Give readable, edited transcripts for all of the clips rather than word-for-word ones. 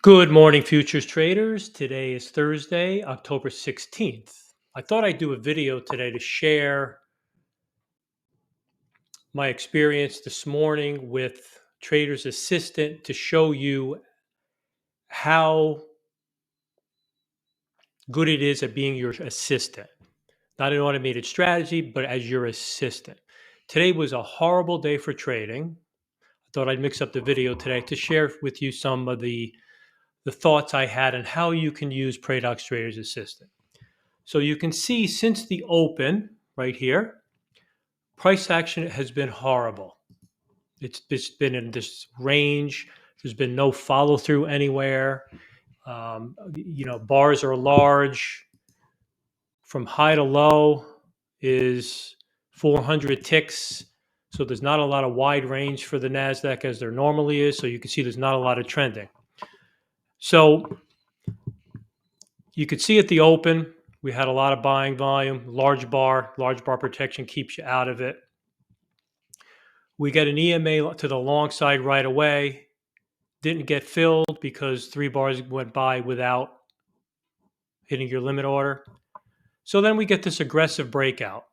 Good morning, futures traders. Today is Thursday, October 16th. I thought I'd do a video today to share my experience this morning with Trader's Assistant to show you how good it is at being your assistant. Not an automated strategy, but as your assistant. Today was a horrible day for trading. I thought I'd mix up the video today to share with you some of the thoughts I had on how you can use Praedox Trader's Assistant. So you can see since the open right here, price action has been horrible. It's been in this range. There's been no follow through anywhere. Bars are large. From high to low is 400 ticks. So there's not a lot of wide range for the NASDAQ as there normally is. So you can see there's not a lot of trending. So you could see at the open, we had a lot of buying volume, large bar protection keeps you out of it. We get an EMA to the long side right away. Didn't get filled because 3 bars went by without hitting your limit order. So then we get this aggressive breakout.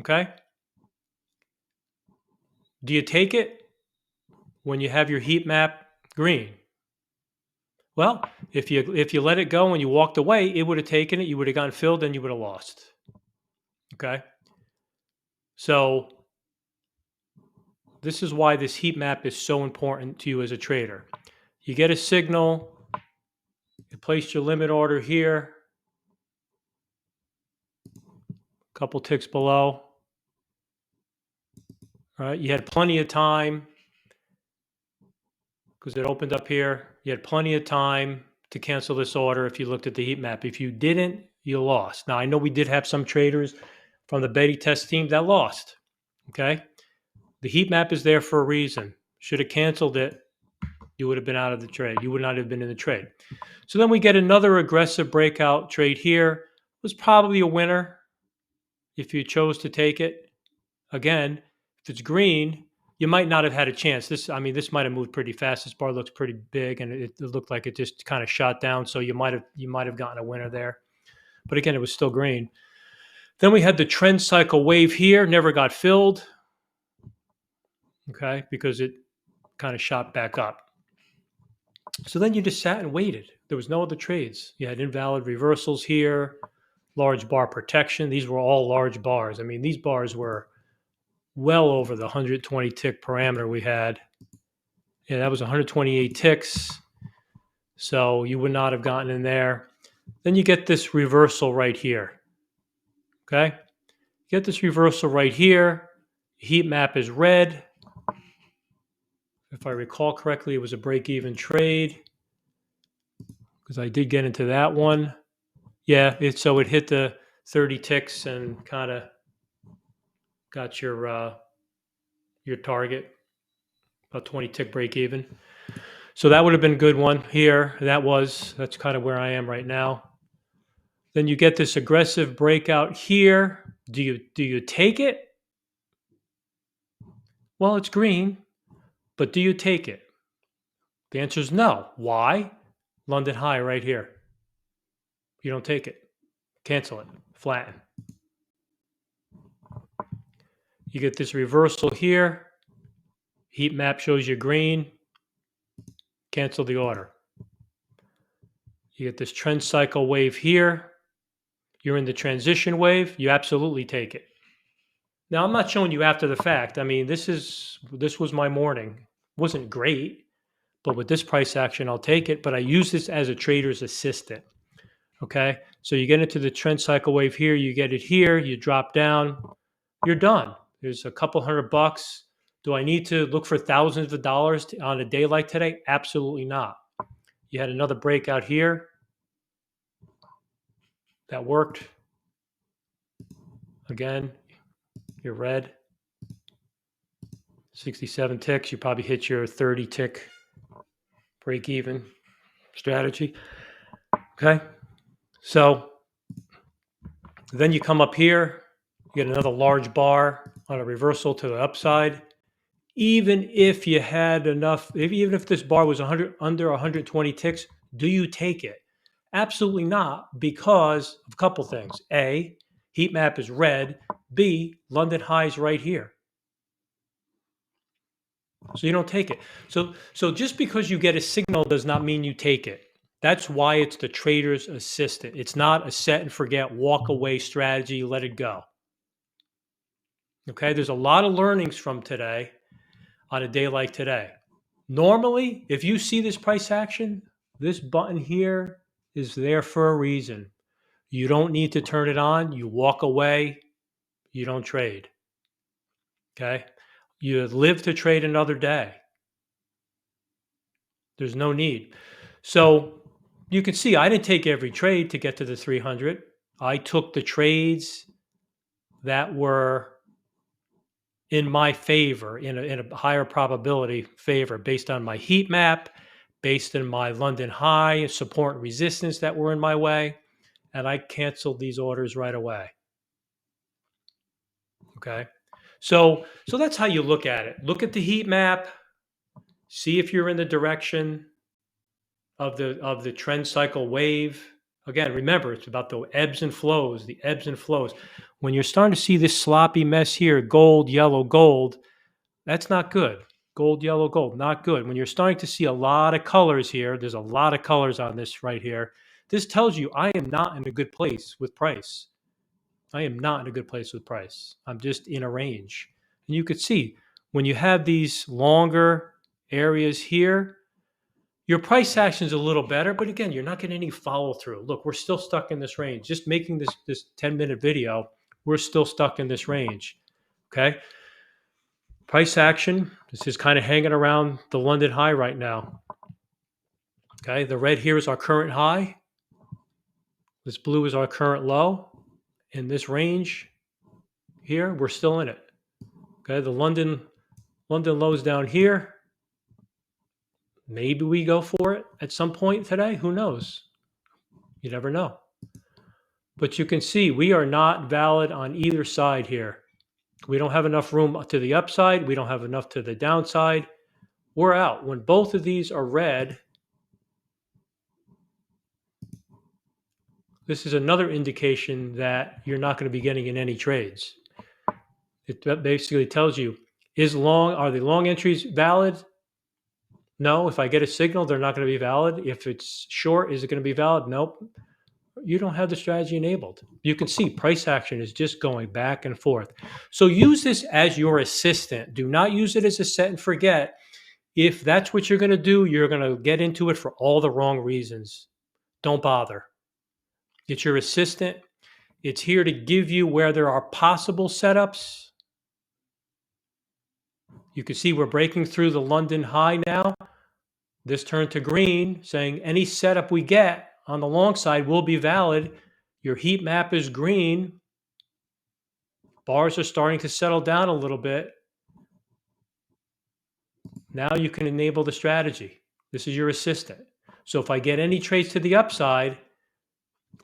Okay? Do you take it when you have your heat map green? Well, if you let it go and you walked away, it would have taken it, you would have gotten filled, and you would have lost. Okay? So this is why this heat map is so important to you as a trader. You get a signal, you place your limit order here, a couple ticks below. All right, you had plenty of time because it opened up here. You had plenty of time to cancel this order if you looked at the heat map. If you didn't, you lost. Now, I know we did have some traders from the Betty test team that lost. Okay? The heat map is there for a reason. Should have canceled it, you would have been out of the trade. You would not have been in the trade. So then we get another aggressive breakout trade here. It was probably a winner if you chose to take it. Again, if it's green, you might not have had a chance. This might have moved pretty fast. This bar looks pretty big, and it looked like it just kind of shot down. So you might have gotten a winner there. But again, it was still green. Then we had the trend cycle wave here, never got filled. Okay, because it kind of shot back up. So then you just sat and waited. There was no other trades. You had invalid reversals here, large bar protection. These were all large bars. I mean, these bars were well over the 120 tick parameter we had. Yeah, that was 128 ticks. So you would not have gotten in there. Then you get this reversal right here. Okay? You get this reversal right here. Heat map is red. If I recall correctly, it was a break-even trade because I did get into that one. Yeah, so it hit the 30 ticks and kind of got your target, about 20 tick break even. So that would have been a good one here. That's kind of where I am right now. Then you get this aggressive breakout here. Do you take it? Well, it's green, but do you take it? The answer is no. Why? London high right here. You don't take it. Cancel it. Flatten. You get this reversal here. Heat map shows you green. Cancel the order. You get this trend cycle wave here. You're in the transition wave. You absolutely take it. Now, I'm not showing you after the fact. I mean, this was my morning. Wasn't great, but with this price action, I'll take it. But I use this as a trader's assistant. Okay, so you get into the trend cycle wave here. You get it here. You drop down. You're done. There's a couple $100. Do I need to look for thousands of dollars on a day like today? Absolutely not. You had another breakout here. That worked. Again, you're red. 67 ticks. You probably hit your 30 tick break even strategy. Okay. So then you come up here. You get another large bar on a reversal to the upside. even if you had enough, even if this bar was 100 under 120 ticks, do you take it? Absolutely not, because of a couple things. A, heat map is red. B, London high is right here. So you don't take it. So just because you get a signal does not mean you take it. That's why it's the trader's assistant. It's not a set and forget, walk away strategy, let it go. Okay, there's a lot of learnings from today on a day like today. Normally, if you see this price action, this button here is there for a reason. You don't need to turn it on. You walk away. You don't trade. Okay, you live to trade another day. There's no need. So you can see I didn't take every trade to get to the 300. I took the trades that were in my favor, in a higher probability favor, based on my heat map, based on my London high, support and resistance that were in my way. And I canceled these orders right away. Okay. So that's how you look at it. Look at the heat map, see if you're in the direction of the trend cycle wave. Again, remember, it's about the ebbs and flows, the ebbs and flows. When you're starting to see this sloppy mess here, gold, yellow, gold, that's not good. Gold, yellow, gold, not good. When you're starting to see a lot of colors here, there's a lot of colors on this right here. This tells you I am not in a good place with price. I am not in a good place with price. I'm just in a range. And you could see when you have these longer areas here, your price action is a little better, but again, you're not getting any follow through. Look, we're still stuck in this range. Just making this 10-minute video, we're still stuck in this range. Okay. Price action, this is kind of hanging around the London high right now. Okay. The red here is our current high. This blue is our current low. In this range here, we're still in it. Okay. The London low is down here. Maybe we go for it at some point today. Who knows? You never know. But you can see we are not valid on either side here. We don't have enough room to the upside. We don't have enough to the downside. We're out. When both of these are red, this is another indication that you're not going to be getting in any trades. It basically tells you, are the long entries valid? No. If I get a signal, they're not going to be valid. If it's short, is it going to be valid? Nope. You don't have the strategy enabled. You can see price action is just going back and forth. So use this as your assistant. Do not use it as a set and forget. If that's what you're going to do, you're going to get into it for all the wrong reasons. Don't bother. It's your assistant. It's here to give you where there are possible setups. You can see we're breaking through the London high now. This turned to green, saying any setup we get on the long side will be valid. Your heat map is green. Bars are starting to settle down a little bit. Now you can enable the strategy. This is your assistant. So if I get any trades to the upside,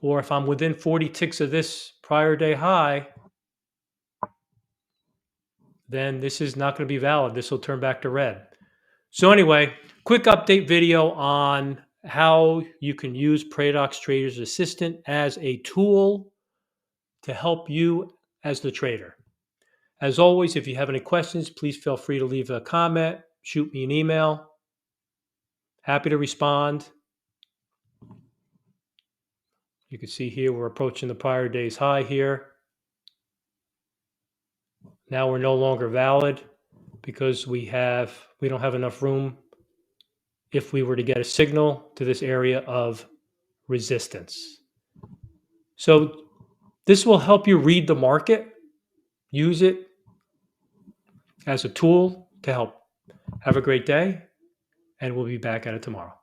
or if I'm within 40 ticks of this prior day high, then this is not going to be valid. This will turn back to red. So anyway, quick update video on how you can use Praedox Trader's Assistant as a tool to help you as the trader. As always, if you have any questions, please feel free to leave a comment, shoot me an email. Happy to respond. You can see here we're approaching the prior day's high here. Now we're no longer valid because we don't have enough room if we were to get a signal to this area of resistance. So this will help you read the market, use it as a tool to help. Have a great day, and we'll be back at it tomorrow.